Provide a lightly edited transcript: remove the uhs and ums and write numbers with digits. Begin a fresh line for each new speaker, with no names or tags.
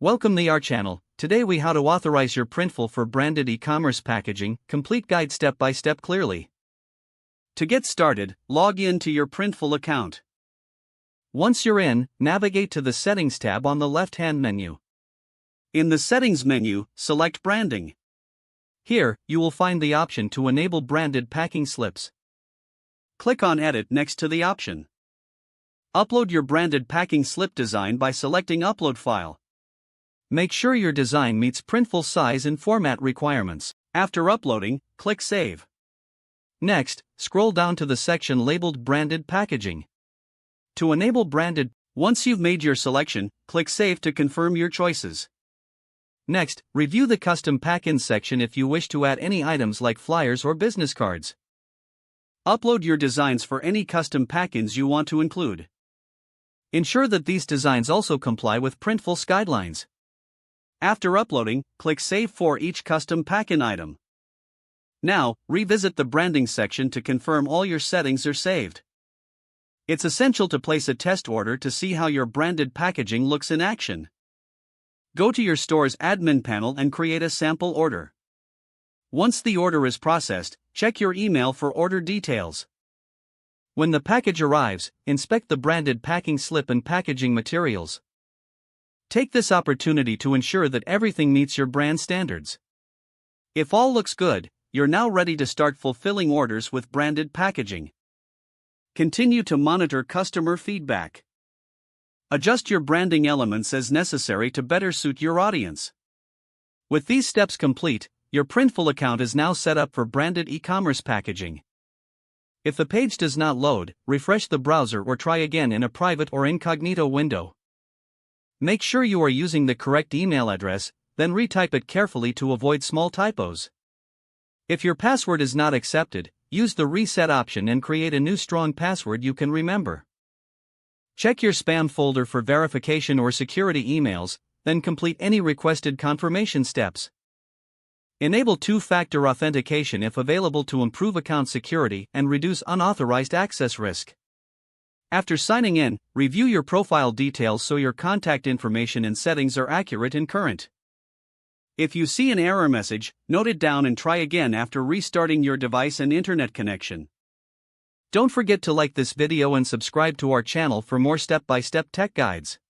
Welcome to our channel. Today we how to authorize your Printful for branded e-commerce packaging, complete guide step by step clearly. To get started, log in to your Printful account. Once you're in, navigate to the Settings tab on the left-hand menu. In the Settings menu, select Branding. Here, you will find the option to enable branded packing slips. Click on Edit next to the option. Upload your branded packing slip design by selecting Upload File. Make sure your design meets Printful size and format requirements. After uploading, click Save. Next, scroll down to the section labeled Branded Packaging. To enable branded, once you've made your selection, click Save to confirm your choices. Next, review the Custom Pack-In section if you wish to add any items like flyers or business cards. Upload your designs for any custom pack-ins you want to include. Ensure that these designs also comply with Printful's guidelines. After uploading, click Save for each custom pack-in item. Now, revisit the branding section to confirm all your settings are saved. It's essential to place a test order to see how your branded packaging looks in action. Go to your store's admin panel and create a sample order. Once the order is processed, check your email for order details. When the package arrives, inspect the branded packing slip and packaging materials. Take this opportunity to ensure that everything meets your brand standards. If all looks good, you're now ready to start fulfilling orders with branded packaging. Continue to monitor customer feedback. Adjust your branding elements as necessary to better suit your audience. With these steps complete, your Printful account is now set up for branded e-commerce packaging. If the page does not load, refresh the browser or try again in a private or incognito window. Make sure you are using the correct email address, then retype it carefully to avoid small typos. If your password is not accepted, use the reset option and create a new strong password you can remember. Check your spam folder for verification or security emails, then complete any requested confirmation steps. Enable two-factor authentication if available to improve account security and reduce unauthorized access risk. After signing in, review your profile details so your contact information and settings are accurate and current. If you see an error message, note it down and try again after restarting your device and internet connection. Don't forget to like this video and subscribe to our channel for more step-by-step tech guides.